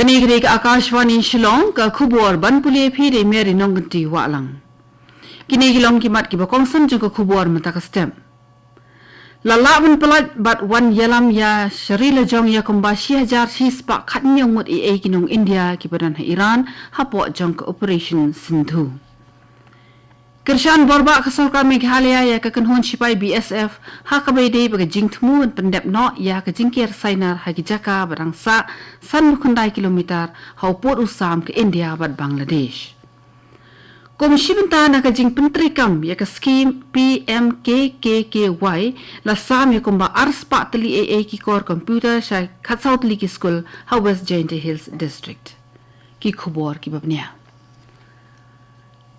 Kini ke Akashvani Shillong ke khubor ban puli phi de meri nongti walang. Kini gilong kimat ki bakong san jung ke khubor mata ka stem. Lala ban pelat bat wan yalam ya sharila jong ya kumbashi hajar sis pak khat nyong mut e kinong India ki badan Iran hapo jong ke operation Sindhu. Kershan borba ke sarkar Meghalaya ya ke kenhon sipai BSF ha ka bai dei baga jing thmu pendep no ya ke jingker sainar ha ki jaka barang sa san khundai kilometer ha pot usam ke India bat Bangladesh. Komisi benta na ka jing pentrikam ya ke skim PMKKKY la sam ya kumba arspa teli AA ki kor komputer sha khatsau teli ki school ha West Jaintia Hills district. Ki khubor ki babnia.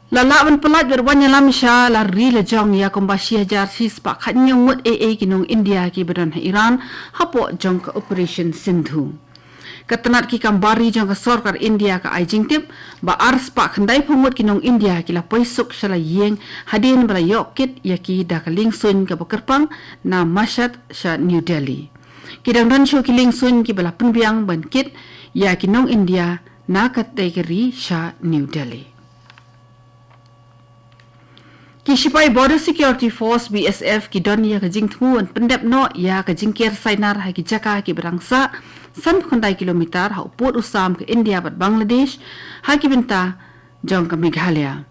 Lalawan pelat berwanya lamsha la rila jong ya kumbashi hajar sis pak khanyong mut AA kinong India ki badan Iran hapo jong ke operation Sindhu. Ketenat ki kambari jong ke sarkar India ka aijing tip ba ars pak khandai phomut kinong India ki la paisuk shala yeng hadin bala yokit ya ki da ka lingsun ka bakerpang na Mashhad sha New Delhi. Kidang dan sho ki lingsun ki bala penbiang ban kit ya kinong India na kategori sha New Delhi. Kisipai Border Security Force BSF ki don ya ka jing thmuan pendep no ya ka jingker sainar ha ki jaka ki berangsa san khundai kilometer ha upot usam ke India bat Bangladesh ha ki benta jong ka Meghalaya.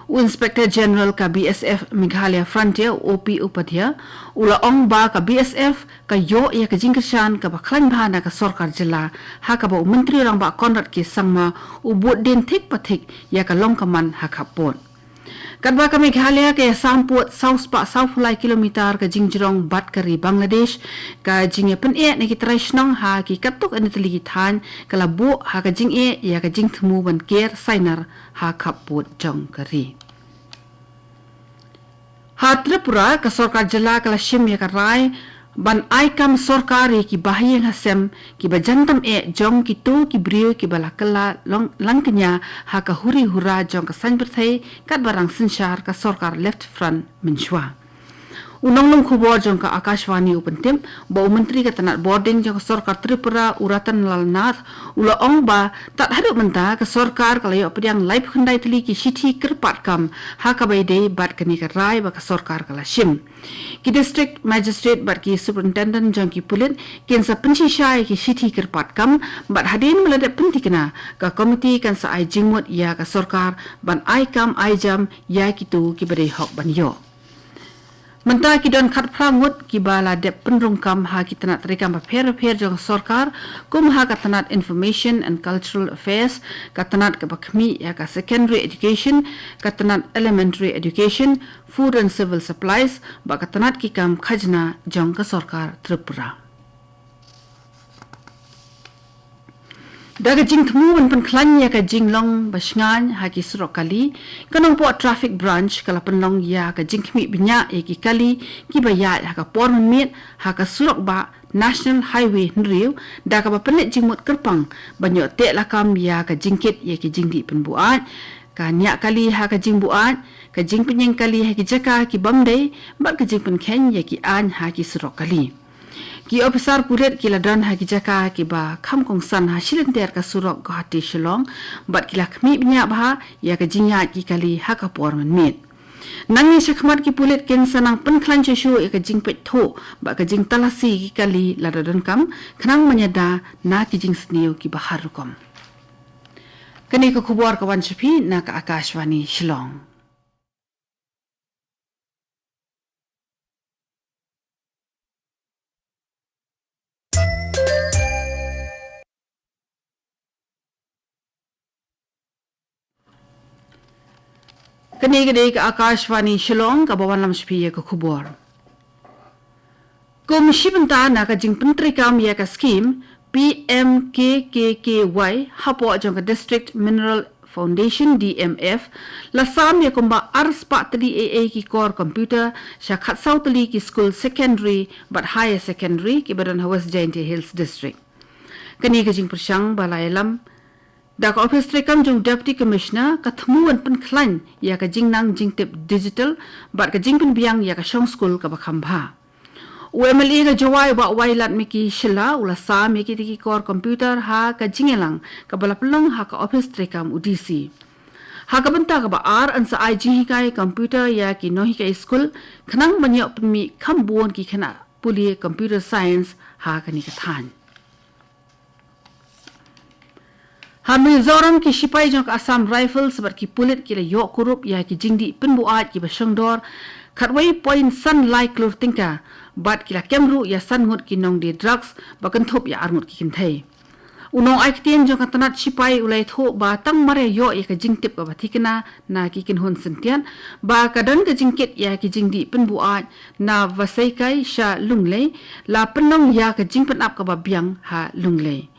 Inspector General ka BSF Meghalaya Frontier OP Upadhyaya ula ong ba ka BSF ka yo ya ka jingkershan ka baklan bhana ka sarkar jilla ha ka ba menteri rang ba Konrad ki sangma ubut den thik pathik ya ka longkaman ha khapon. Kadba ka Meghalaya ke samput south pa south fulai kilometer ka jingjrong bat kari Bangladesh ka jingye pen e ne ki traishnong ha ki katuk ani tli ki than kala bu ha ka jing e ya ka jing thmu ban ker sainar ha khaput jong kari. Ha Tripura ka sarkar jala kala shim ya ka rai ban aikam sarkari ki bahayang hasem ki bajantam e jong ki to ki brio ki balakala langknya ha ka huri hura jong ka san berthai kat barang sinshar ka sarkar left front menshwa unong khubor jong ka Akashvani upentim ba menteri ka tanat boarding jong ka sarkar Tripura uratan lalnath ula ong ba tat hadu menta ka sarkar kalayo pediang live khandai tli ki sithi kerpat kam ha ka bai dei bat kani ka rai ba ka sarkar kala shim ki district magistrate bat ki superintendent jong ki pulit ken sa pensi shai ki sithi kerpat kam bat hadin melade pentikna ka komiti kan sa ai jingmut ya ka sarkar ban ai kam ai jam ya ki tu ki bade hok ban yo. Menta ki don khat prangut ki bala dep penrung kam ha ki tanat rekam ba pher jong sarkar kum ha ka tanat information and cultural affairs ka tanat ka bakmi ya ka secondary education ka tanat elementary education food and civil supplies ba ka tanat ki kam khajna jong ka sarkar Tripura. Daga jing thmu ban pen khlan ya ka jinglong basngan ha ki surokali kanong po traffic branch kala penlong ya ka jingkhmi binya e ki kali ki baya ha ka por mit ha ka surok ba national highway nriu daga ba penet jingmut kerpang banyo te lakam ya ka jingkit ye ki jingdi penbuat ka nya kali ha ka jingbuat ka jing penyeng kali ha ki jaka ki bamdei ba ka jing pen khen ye ki an ha ki surokali. Ki officer puret ki ladran ha ki jaka ki ba kham kong san ha shilenter ka surok Khasi Shillong bat ki lakmi binya ba ya ka jinya ki kali ha ka por man mit nangi shakmat ki pulet ken sanang pen khlan che shu e ka jing pet tho ba ka jing talasi ki kali ladran kam khnang manyada na ki jing sniu ki bahar kom kani ko khubor ka wan chapi na ka Akashvani Shillong. Kani ke Akashvani Shillong ka bawan lam shpi ka khubor. Komisi benta na ka jing pentrikam ya ka skim PMKKKY hapo jong ka district mineral foundation DMF la sam ya kumba arspa tali AA ki core computer sha khatsau tali ki school secondary but higher secondary ki badan West Jaintia Hills district. Kani ka jing persang balailam Dak office trekam jong deputy commissioner ka thmuan pen khlan ya ka jingnang jingtip digital bat ka jingpen biang ya ka shong school ka bakhamba UMLE ka jawai ba wailat miki shila ula sa miki tiki kor komputer ha ka jingelang ka balapelong ha ka office trekam UDC. Ha ka benta ka ba ar an sa IG kai komputer ya ki nohi ka school khanang manyok mi khambuon ki khana puli computer science ha ka ni ka than. Ha Mizoram ki sipai jong Assam Rifles bar ki pulit ki la yok kurup ya ki jingdi penbuat ki basangdor khatwai point san like klur tingka bat ki la kemru ya san ngut ki nong di drugs bakan thop ya arngut ki kinthai unong ai kitien jong katanat sipai ulai tho ba tang mare yo ya ka jingtip ka bathikna na ki kin hon sentian ba kadan ka jingkit ya ki jingdi penbuat na vasai kai sha lungle la penong ya ka jingpen ap ka ba biang ha lungle.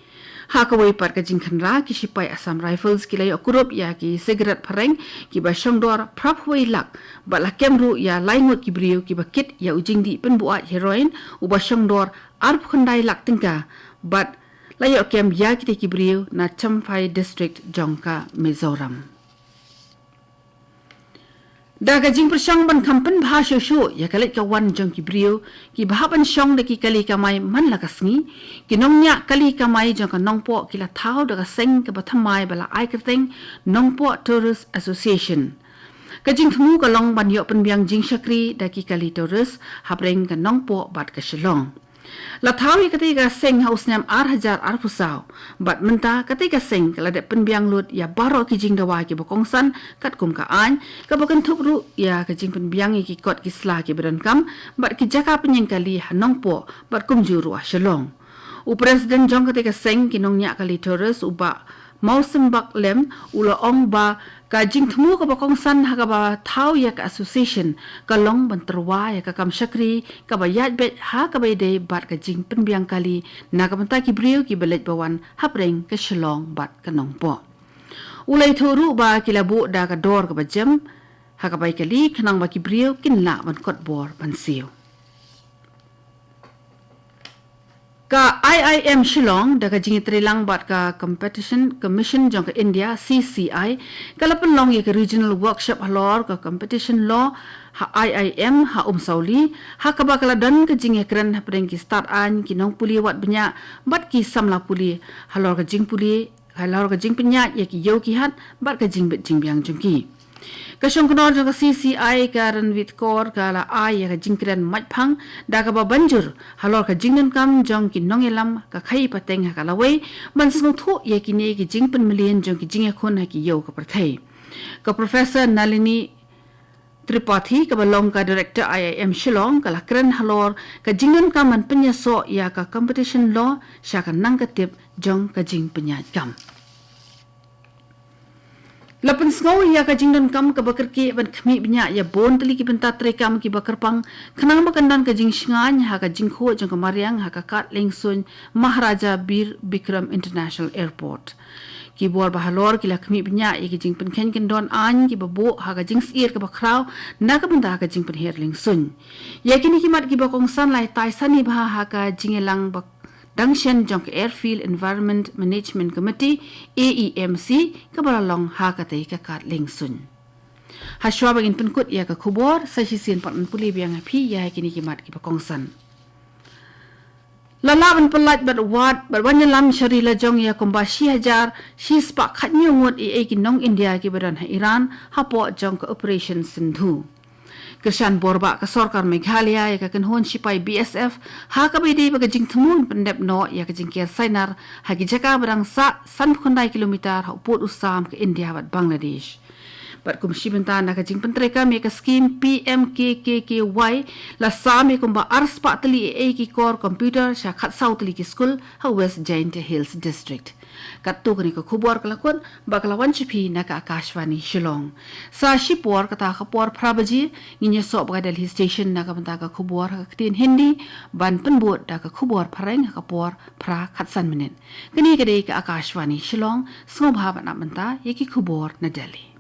Ha kawai par ka jingkhan ra ki sipai Assam Rifles ki lai okurup ya ki cigarette pareng ki ba shongdor prap hui lak ba la kemru ya laingut ki briu ki ba kit ya ujingdi penbuat heroin u ba shongdor arp khandai lak tingka but la yo kem ya ki briu na Champhai district jongka Mizoram. Daga jing persang ban kampen bahasa shu ya kalit ka wan jong ki briu ki bahaban syong de ki kali kamai man la kasngi ki nongnya kali kamai jong ka nongpo ki la thau daga seng ka bathamai bala ai kerteng nongpo tourist association ka jing thumu ka long ban yo penbiang jing sakri da ki kali tourist habreng ka nongpo bat ka Shillong. La thawi ketika seng haus nyam hajar pusau bat menta ketika seng kala de penbiang lut ya baro ki jing dawa ki bokongsan kat kum ka an ka bokan thupru ya ka jing penbiang ki kot ki sla ki beran kam bat ki jaka penyeng kali hanongpo bat kum juru Shillong. U presiden jong ketika seng ki nongnya kali terus uba mau sembak lem ula ong ba ka jing thmu ka bokongsan ha ka ba thau ya ka association ka long ban terwa ya ka kam sakri ka ba yat bet ha ka ba de bat ka jing penbiang kali na ka banta ki briu ki belet bawan hapreng ka Shillong bat ka nongpo ulai thuru ba ki labu da ka dor ka ba jam ha ka ba kali khanang ba ki briu kin la ban kot bor ban siu ka IIM Shillong daga jingi trilang bat ka competition commission jong ka India CCI kalapan long ya ka regional workshop halor ka competition law ha IIM ha sauli ha ka ba kala dan ka jingi kren ha preng ki start an ki nong puli wat benya bat ki samla puli halor ka jing puli halor ka jing penya ya ki yo ki hat bat ka jing bet jing biang jong ki Kasyong kenal jong CCI karan wit kor kala ai ya ka jingkren matphang da ka ba banjur halor ka jingnen kam jong ki nongelam ka khai pateng ha kala wei man snu thu ye ki ne ki jingpen million jong ki jinge khon ha ki yo ka prathai ka professor Nalini Tripathi ka balong ka director IIM Shillong kala kren halor ka jingnen kam man penya so ya ka competition law sha ka nang ka tip jong ka jing penya kam Lapan sngau ya ka jingdan kam ka bakar ki ban khmi binya ya bon tali ki benta tre kam ki bakar pang khanang makandan ka jing shngan ha ka jing kho jong ka mariang ha ka kat lengsun Maharaja Bir Bikram International Airport ki bor bahalor ki lakhmi binya ya ki jing pen khen ken don an ki babo ha ka jing sir ka bakrau na ka benta ka jing pen her lengsun ya kini ki mat ki bakong san lai tai sani ba ha ka jingelang bak Dangshan jong Airfield Environment Management Committee AEMC kabalalong ha katay kakat lengsun. Haswa bagin penkut ya ka kubor sa sisian patman puli biang api ya kini kimat ki bakongsan. Lalaban pelat bat wanyalam syari lajong ya kumbashi hajar si spak khatnya ngut ki nong India ki badan ha Iran hapo jong ka Operation Sindhu. Kesan borba ka sorkar Meghalaya ya ka kenhon sipai BSF ha ka bidi baga jing thamun pendep no ya ka jing ker sainar ha ki jaka barang sa san khondai kilometer ha uput usam ke India bat Bangladesh bat kum shibenta na ka jing pentreka me ka scheme PMKKKY la sami kum ba ars pa tali ki kor computer sha khat south li ki school ha West Giant Hills district Katu kani ka khubor kalakon bakalawan chipi na ka Akashvani Shillong. Sa shipor kata kapor prabaji nginya so baga Delhi station na ka banta ka khubor ka tin Hindi ban penbut da ka khubor pareng ka kapor pra khatsan minen. Kani kadai ka Akashvani Shillong sngobha na banta yaki khubor na Delhi.